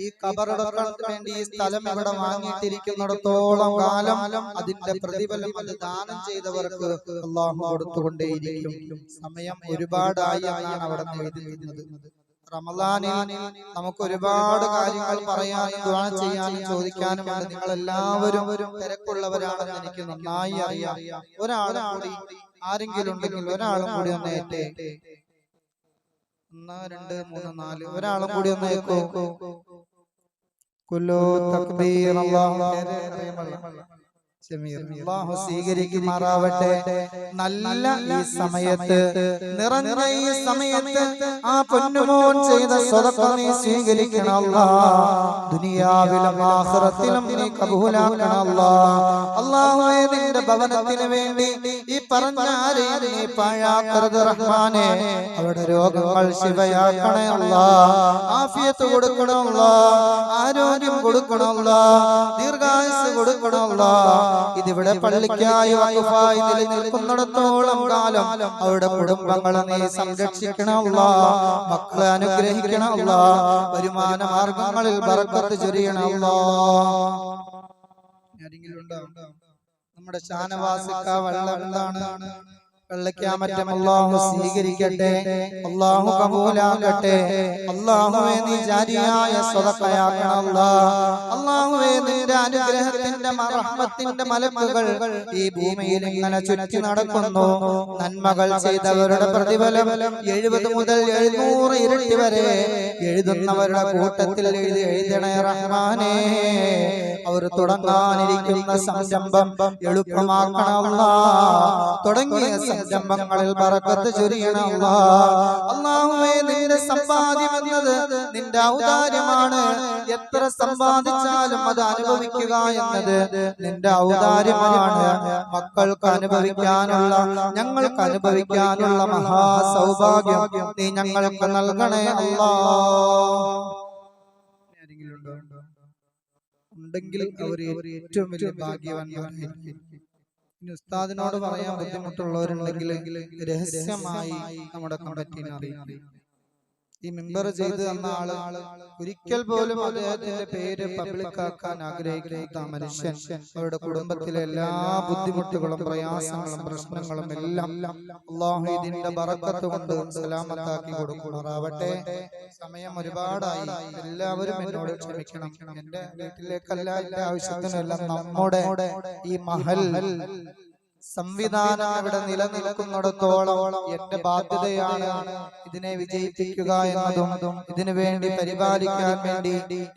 ഈ ഖബറടക്കത്തിന് വേണ്ടി ഈ സ്ഥലം ഇവിടെ വാങ്ങിയിട്ടിരിക്കുന്നിടത്തോളം കാലം അതിന്റെ പ്രതിഫലം അത് ദാനം ചെയ്തവർക്ക് അല്ലാഹു കൊടുത്തുകൊണ്ടേയിരിക്കും. സമയം ഒരുപാടായി എന്നാണ് അവിടെ എഴുതിയിരുന്നത്. റമളാനിൽ നമുക്ക് ഒരുപാട് കാര്യങ്ങൾ പറയാനും ദുആ ചെയ്യാനും ചോദിക്കാനും ഉണ്ട്. നിങ്ങൾ എല്ലാവരും തിരക്കുള്ളവരാണെന്ന് എനിക്ക് നന്നായി അറിയാം. ഒരാളും കൂടി ആരെങ്കിലും ഉണ്ടെങ്കിൽ ഒരാളും കൂടി ഒന്ന് ഏറ്റേ. 1 2 3 4 ഒരാളും കൂടി ഒന്ന് ഏക്കോ. കുല്ലു തക്ബീർ. അല്ലാഹു സ്വീകരിക്കുമാറാവട്ടെ. നല്ല ഈ സമയത്ത്, നിറഞ്ഞ ഈ സമയത്ത് ആ പൊന്നുമോൻ ചെയ്ത സ്വതക്ക നീ സ്വീകരിക്കണം അല്ലാഹ്. ദുനിയാവിലും ആഖിറത്തിലും നീ കബൂലാക്കണം അല്ലാഹ്. അല്ലാഹുവേ, നിന്റെ ഭവനത്തിന് വേണ്ടി ഈ പറഞ്ഞ ആരെയും നീ പാഴാക്കരുത് റഹ്മാനെ. അവരുടെ രോഗങ്ങൾ ശിവയാക്കണേ അല്ലാഹ്. ആഫിയത്ത് കൊടുക്കണം അല്ലാഹ്. ആരോഗ്യം കൊടുക്കണം അല്ലാഹ്. ദീർഘായുസ്സ് കൊടുക്കണം അല്ലാഹ്. ഇതിവിടെ പള്ളിക്കായി വഖഫായി നിലനിൽക്കുന്നിടത്തോളം കാലം അവരുടെ കുടുംബങ്ങളെ നീ സംരക്ഷിക്കണം അല്ലാഹ്. മക്കളെ അനുഗ്രഹിക്കണം അല്ലാഹ്. വരുമാന മാർഗങ്ങളിൽ ബർക്കത്ത് ചൊരിയണം അല്ലാഹ്. നമ്മുടെ ഷാനവാസിക്ക വെള്ളമാണ് വെള്ളക്കാമറ്റം അല്ലാഹു സ്വീകരിക്കട്ടെ. അല്ലാഹു കബൂലാക്കട്ടെ. അല്ലാഹുവേ, നീ ജാരിയായ സ്വതക്കയാക്കണം അല്ലാഹ്. അല്ലാഹുവേ, നിന്റെ അനുഗ്രഹത്തിന്റെ റഹ്മത്തിന്റെ മലക്കുകൾ ഈ ഭൂമിയിൽ ഇങ്ങനെ ചുറ്റി നടക്കുന്നു. നന്മകൾ ചെയ്തവരുടെ പ്രതിഫലം 70 മുതൽ 700 ഇരട്ടി വരെ എഴുതുന്നവരുടെ കൂട്ടത്തിൽ എഴുതണേ റഹ്മാനേ. അവർ തുടങ്ങാനിരിക്കുന്ന സംരംഭം എളുപ്പമാക്കണം അല്ലാഹ്. തുടങ്ങിയ സംരംഭങ്ങളിൽ ബറക്കത്ത് ചൊരിയണം അല്ലാഹ്. അല്ലാഹുവേ, നിന്റെ സമ്പാദ്യം എന്നത് നിന്റെ ഔദാര്യമാണ്. എത്ര സമ്പാദിച്ചാലും അത് അനുഭവിക്കുക എന്നത് നിന്റെ ഔദാര്യമാണ്. മക്കൾക്ക് അനുഭവിക്കാനുള്ള, ഞങ്ങൾക്ക് അനുഭവിക്കാനുള്ള മഹാസൗഭാഗ്യം നീ ഞങ്ങൾക്ക് നൽകണേ അല്ലാഹ്. ഉണ്ടെങ്കിൽ അവർ ഏറ്റവും വലിയ ഭാഗ്യവാന്മാരായിരിക്കും. ഇനി ഉസ്താദിനോട് പറയാൻ ബുദ്ധിമുട്ടുള്ളവരുണ്ടെങ്കിൽ രഹസ്യമായി നമ്മുടെ കമ്മിറ്റിനെ അറിയിക്കും. ഈ മെമ്പർ ചെയ്ത് തന്ന ആള് ഒരിക്കൽ പോലും അദ്ദേഹത്തിന്റെ പേര് പബ്ലിക് ആക്കാൻ ആഗ്രഹിക്കുന്ന മനുഷ്യൻ അവരുടെ കുടുംബത്തിലെ എല്ലാ ബുദ്ധിമുട്ടുകളും പ്രയാസങ്ങളും പ്രശ്നങ്ങളും എല്ലാം അല്ലാഹു ഇതിന്റെ ബറക്കത്ത് കൊണ്ട് സലാമത്താക്കി കൊടുക്കുമാറാവട്ടെ. സമയം ഒരുപാടായി. എല്ലാവരും എന്നോട് ക്ഷമിക്കണം. എന്റെ വീട്ടിലേക്കല്ല, എന്റെ ആവശ്യത്തിനല്ല, നമ്മുടെ ഈ മഹൽ സംവിധാനം ഇവിടെ നിലനിൽക്കുന്നിടത്തോളം എന്റെ ബാധ്യതയാണ് ഇതിനെ വിജയിപ്പിക്കുക എന്നതും ഇതിനു വേണ്ടി പരിപാലിക്കാൻ വേണ്ടി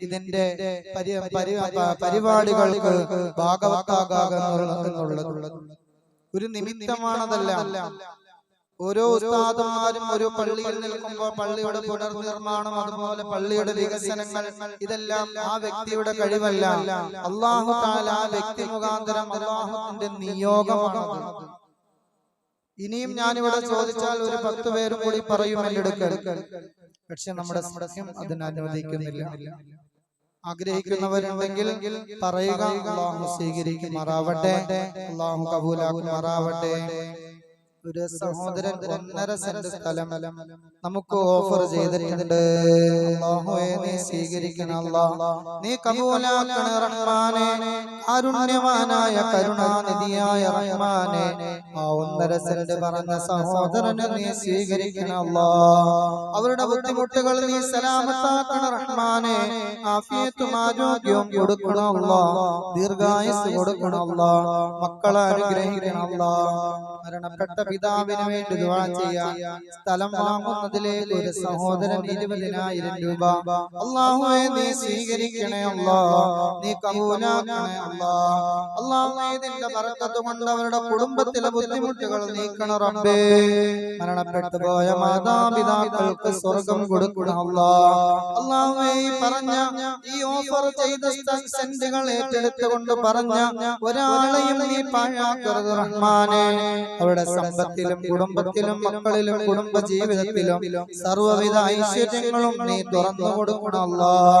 ഇതിന്റെ പരിപാടികൾക്ക് ഭാഗവത്താകാന്നുള്ളത് ഒരു നിമിത്തമാണതല്ല. ഓരോ ഉസ്താദുമാരും ഒരു പള്ളിയിൽ നിൽക്കുമ്പോൾ പള്ളിയുടെ പുനർനിർമ്മാണം, അതുപോലെ പള്ളിയുടെ വികസനങ്ങൾ, ഇതെല്ലാം ആ വ്യക്തിയുടെ കഴിവല്ല. അല്ലാഹു തആല ആ വ്യക്തി മുഖാന്തരം അല്ലാഹുവിന്റെ നിയോഗമാണ്. ഇനിയും ഞാനിവിടെ ചോദിച്ചാൽ ഒരു 10 പേരും കൂടി പറയും എന്നെടുക്കൽ. പക്ഷെ നമ്മുടെ സമയം അതിന് അനുവദിക്കുന്നില്ല. ആഗ്രഹിക്കുന്നവരുണ്ടെങ്കിൽ പറയുക. അല്ലാഹു സ്വീകരിക്കുമാറാവട്ടെ. അല്ലാഹു കബൂലാക്കുമാറാവട്ടെ. ഒരു സഹോദരൻ 1.5 സെന്റ് സ്ഥലം നമുക്ക് ഓഫർ ചെയ്തിട്ടുണ്ട്. അല്ലാഹുവേ, നീ സ്വീകരിക്കണം അല്ലാഹ്. നീ കബൂലാക്കണേ റഹ്മാനേ. കാരുണ്യവാനായ കരുണാനിധിയായ റഹ്മാനേ, ആ 1.5 സെന്റ് പറഞ്ഞ സഹോദരനെ നീ സ്വീകരിക്കണം അല്ലാഹ്. അവരുടെ ബുദ്ധിമുട്ടുകൾ നീ സലാമത്താക്കണ റഹ്മാനേ. ആഫിയത്തും ആരോഗ്യവും കൊടുക്കണം അല്ലാഹ്. ദീർഘായുസ്സ് കൊടുക്കണം അല്ലാഹ്. മക്കളെ അനുഗ്രഹിക്കണം അല്ലാഹ്. മരണപ്പെട്ട പിതാവിന് വേണ്ടി ദുആ ചെയ്യാൻ സ്ഥലം വാങ്ങുന്നതിലേക്ക് ഒരു സഹോദരൻ 20,000 രൂപ. അല്ലാഹുവേ, നീ സ്വീകരിക്കണേ അല്ലാഹ്. നീ കബൂലാക്കണേ അല്ലാഹ്. അല്ലാഹുവേ, നിന്റെ ബറക്കത്ത് കൊണ്ട് അവരുടെ കുടുംബത്തിലെ ബുദ്ധിമുട്ടുകൾ നീക്കണേ റബ്ബേ. മരണപ്പെട്ടു പോയ മാതാപിതാക്കൾക്ക് സ്വർഗ്ഗം കൊടുക്കണം അല്ലാഹ്. അല്ലാഹുവേ, ഈ പറഞ്ഞ ഈ ഓഫർ ചെയ്ത സെന്റുകൾ ഏറ്റെടുത്തുകൊണ്ട് പറഞ്ഞ ഒരാളെയും നീ പാഴാക്കരുത് റഹ്മാനേ. അവരുടെ സമ്പത്തിലും കുടുംബത്തിലും മക്കളിലും കുടുംബ ജീവിതത്തിലും സർവ്വവിധ ഐശ്വര്യങ്ങളും നീ തുറന്നു കൊടുക്കണം അല്ലാഹ്.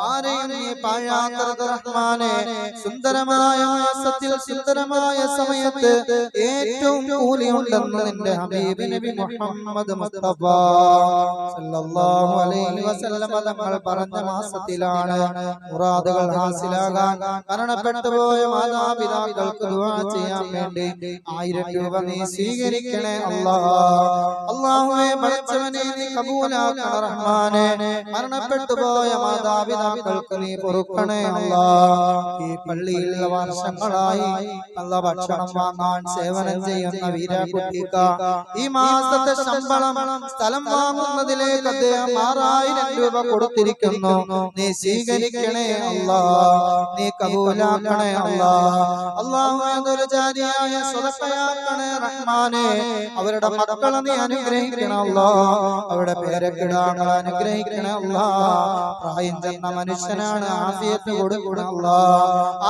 ആരെയും നീ പാഴാക്കരുത് റഹ്മാനേ. സുന്ദരമായ മാസത്തിൽ സുന്ദരമായ സമയത്ത് ഏറ്റവും കൂലിയുണ്ടെന്ന് നിന്റെ ഹബീബ് നബി മുഹമ്മദ് മുസ്തഫ സല്ലല്ലാഹു അലൈഹി വസല്ലം തങ്ങൾ പറഞ്ഞ മാസത്തിലാണ് മുറാദുകൾ ഹാസിലാകാൻ മരണപ്പെട്ടു പോയ മാതാപിതാക്കൾക്ക് ദുആ ചെയ്യാൻ വേണ്ടി 1000 രൂപ നീ സ്വീകരിക്കണം സ്വീകരിക്കണേ അല്ലാ. അല്ലാഹുവേ പടച്ചവനെ നീ കബൂലാക്കണ റഹ്മാനെ. മരണപ്പെട്ടു പോയ മാതാപിതാക്കൾക്ക് നീ പൊറുക്കണേ അല്ലാ. ഈ പള്ളിയിൽ വർഷങ്ങളായി നല്ല ഭക്ഷണം വാങ്ങാൻ സേവനം ചെയ്യുന്ന വീരാകുട്ടിക്ക് ഈ മാസത്തെ ശമ്പളം സ്ഥലം വാങ്ങുന്നതിലേക്ക് അദ്ദേഹം 6000 രൂപ കൊടുത്തിരിക്കുന്നു. നീ സ്വീകരിക്കണേ അല്ലാ, നീ കബൂലാക്കണേ അല്ലാ. അല്ലാഹുവേ അതൊരു ജാരിയായ സ്വതക്കയാക്കണേ റഹ്മാനെ. അവരുടെ മക്കളെ നീ അനുഗ്രഹിക്കണം അല്ലാ, അവരുടെ പേരക്കിടാങ്ങളെ അനുഗ്രഹിക്കണം അല്ലാ. പ്രായം ചെന്ന മനുഷ്യനാണ്, ആഫിയത്ത് കൊടുക്കണം അല്ലാ,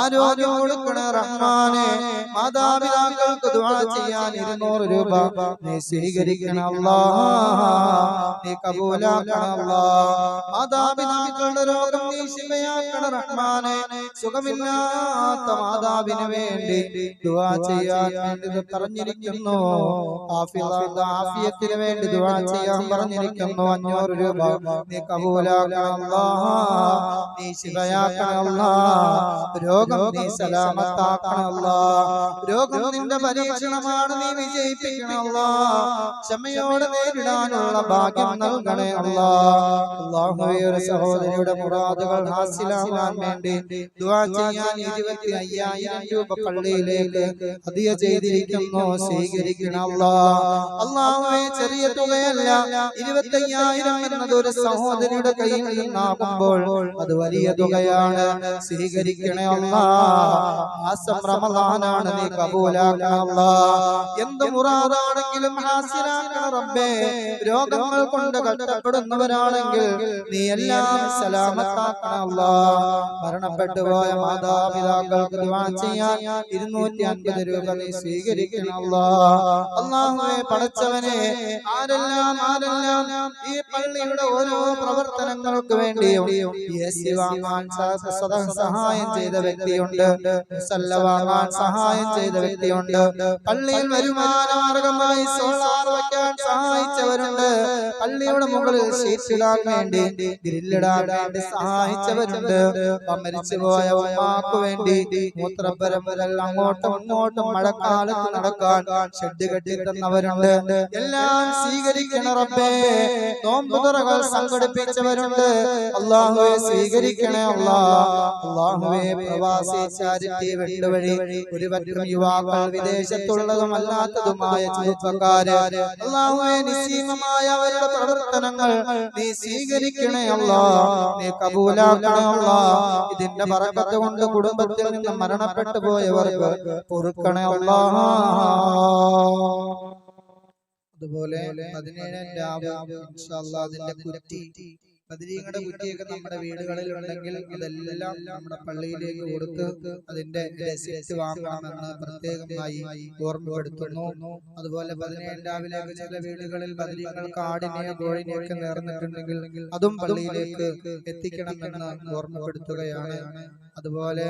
ആരോഗ്യം കൊടുക്കണം റഹ്മാനെ. മാതാപിതാക്കൾക്ക് ദുആ ചെയ്യാൻ 200 രൂപ നീ സ്വീകരിക്കണം അല്ലാ, നീ കബൂലാക്കണം അല്ലാ. മാതാപിതാക്കളുടെ രോഗം നീ ശിഫയാക്കണം റഹ്മാനെ. സുഖമില്ലാത്ത മാതാവിന് വേണ്ടി ദുആ ചെയ്യാൻ വേണ്ടി പറഞ്ഞിരിക്കുന്നു. ആഫിയത്തിന് വേണ്ടി ദുആ ചെയ്യാൻ പറഞ്ഞിരിക്കുന്നു. 500 രൂപ നീ കബൂലാക്കണം അല്ലാ, നീ ശിഫയാക്കണം അല്ലാ. രോഗം നീ സലാമത്താക്കണം അല്ലാ. രോഗം നിന്റെ പരീക്ഷണമാണ്, നീ വിജയിപ്പിക്കണം അല്ലാ. ക്ഷമയോടെ നേരിടാനുള്ള ഭാഗ്യം നൽകണേ അല്ലാ. അല്ലാഹുവേ ഒരു സഹോദരിയുടെ മുറാദുകൾ ഹാസിലാവാൻ വേണ്ടി ദുആ ചെയ്യാൻ 25,000 രൂപ പള്ളിയിലേക്ക് ഹദിയ ചെയ്തിരിക്കുന്നു. സ്വീകരിക്കണം അല്ലാ. അല്ലാഹുവേ ചെറിയ തുകയല്ല, 25,000 എന്നത് ഒരു സഹോദരിയുടെ കയ്യിൽ നിന്നാകുമ്പോൾ അത് വലിയ തുകയാണ്. സ്വീകരിക്കണേ അല്ലാ. മാസം റമളാനാണ്, നീ കബൂലാക്കണം അല്ലാ. എന്ത് മുറാദാണെങ്കിലും ഹാസിലാക്കണം റബ്ബേ. രോഗങ്ങൾ കൊണ്ട് കഷ്ടപ്പെടുന്നവരാണെങ്കിൽ നീ എല്ലാം സലാമത്താക്കണം അല്ലാ. മരണപ്പെട്ടു പോയ മാതാപിതാക്കൾക്ക് ദുആ ചെയ്യാൻ 250 രൂപ നീ സ്വീകരിക്കണം അല്ലാ. അല്ലാഹുവേ പടച്ചവനെ, ആരെല്ലാം ഈ പള്ളിയുടെ ഓരോ പ്രവർത്തനങ്ങൾക്ക് വേണ്ടിയും എസി വാങ്ങാൻ സഹായം ചെയ്ത വ്യക്തിയുണ്ട്, മുസല്ല വാങ്ങാൻ സഹായം ചെയ്ത വ്യക്തിയുണ്ട്, പള്ളിയിൽ വരുമാന മാർഗമായി സോളാർ വയ്ക്കാൻ സഹായിച്ചവരുണ്ട്, പള്ളിയുടെ മുകളിൽ ഷീറ്റിടാൻ വേണ്ടി ഗ്രില്ലിടാൻ വേണ്ടി സഹായിച്ചവരുണ്ട്, മരിച്ചുപോയ ഉമ്മാക്ക് വേണ്ടി മൂത്രപ്പരമ്പരൽ അങ്ങോട്ടും ഇങ്ങോട്ടും മഴക്കാലത്ത് നടക്കാൻ ഷെഡ് കെട്ടിത്തന്നവരുണ്ട്. എല്ലാം സ്വീകരിക്കണം റബ്ബേ. നോമ്പുതുറകൾ സംഘടിപ്പിച്ചവരുണ്ട്, അല്ലാഹുവേ സ്വീകരിക്കണേ അല്ലാ. അല്ലാഹുവേ പ്രവാസി ചാരിറ്റി വെട്ടുവഴി ഒരുപറ്റം യുവാക്കൾ, വിദേശത്തുള്ളതും അല്ലാത്തതുമായ ചെറുപ്പക്കാര്, അല്ലാഹുവേ നിസ്സീമമായ അവരുടെ പ്രവർത്തനങ്ങൾ നീ സ്വീകരിക്കണേ അല്ലാ, നീ കബൂലാക്കണേ അല്ലാ. ഇതിന്റെ ബറക്കത്ത് കൊണ്ട് കുടുംബത്തിൽ നിന്ന് മരണപ്പെട്ടു പോയവർക്ക് പൊറുക്കണേ അല്ലാ. അതുപോലെ 17 രാവ് ഇൻഷാ അല്ലാഹ് അതിന്റെ കുറ്റി, ബദരീങ്ങളുടെ കുറ്റിയൊക്കെ നമ്മുടെ വീടുകളിൽ ഉണ്ടെങ്കിൽ അതെല്ലാം നമ്മുടെ പള്ളിയിലേക്ക് കൊടുത്ത് അതിന്റെ രസീത് വാങ്ങണമെന്ന് പ്രത്യേകമായി ഓർമ്മപ്പെടുത്തുന്നു. അതുപോലെ 17 രാവിലേക്ക് ചില വീടുകളിൽ ബദരീങ്ങൾക്ക് ആടിനെയോ കോഴിനെയോ ഒക്കെ നേർന്നിട്ടുണ്ടെങ്കിൽ അതും പള്ളിയിലേക്ക് എത്തിക്കണമെന്ന് ഓർമ്മപ്പെടുത്തുകയാണ്. അതുപോലെ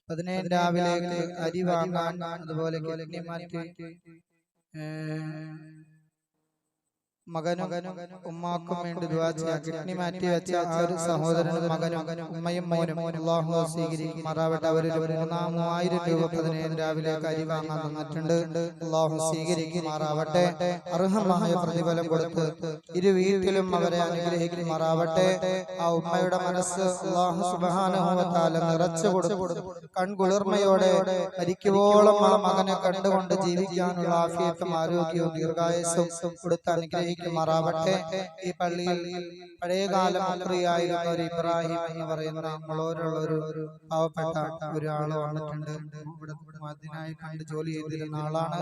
17 രാവിലേക്ക് അരി വാങ്ങാൻ, അതുപോലെ കിഡ്നി മാറ്റി മകനും ഉമ്മാക്കും വേണ്ടി ദുആ ചെയ്യാൻ, കിഡ്നി മാറ്റി വെച്ച ആ ഒരു സഹോദരനും മകനും ഉമ്മയും മോനും അല്ലാഹു സ്വീകരിക്കുമാറാവട്ടെ. അവർ 3000 രൂപ 17 രാവിലേക്ക് അരി വാങ്ങാൻ തന്നിട്ടുണ്ട്. അല്ലാഹു സ്വീകരിക്കുമാറാവട്ടെ. അർഹമായ പ്രതിഫലം കൊടുത്ത് ഇരു വീട്ടിലും അവരെ അനുഗ്രഹിക്കുമാറാവട്ടെ. ആ ഉമ്മയുടെ മനസ്സ് അല്ലാഹു സുബ്ഹാനഹു വ തആല നിറച്ചു കൊടുത്തു കൺകുളിർമയോടെ മരിക്കുവോളം ആ മകനെ കണ്ടുകൊണ്ട് ജീവിക്കാനുള്ള ആഫിയത്തും ആരോഗ്യവും ദീർഘായുസ്സും കൊടുത്ത് അനുഗ്രഹിക്കുമാറാവട്ടെ. ഈ പള്ളിയിൽ പഴയകാല മന്ത്രിയായിരുന്ന ഒരു ഇബ്രാഹിം എന്ന് പറയുന്ന നമ്മളോരുള്ള ഒരു പാവപ്പെട്ട ഒരാള് വന്നിട്ടുണ്ട്. ഇവിടെ അതിനായി കണ്ട് ജോലി ചെയ്തിരുന്ന ആളാണ്.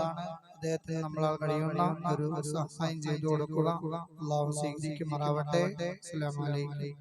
അദ്ദേഹത്തിന് നമ്മളാൽ കഴിയുന്ന ഒരു സഹായം ചെയ്തു കൊടുക്കുക. അല്ലാഹു സ്വീകരിക്കുമാറാവട്ടെ. അസ്സലാമു അലൈക്കും.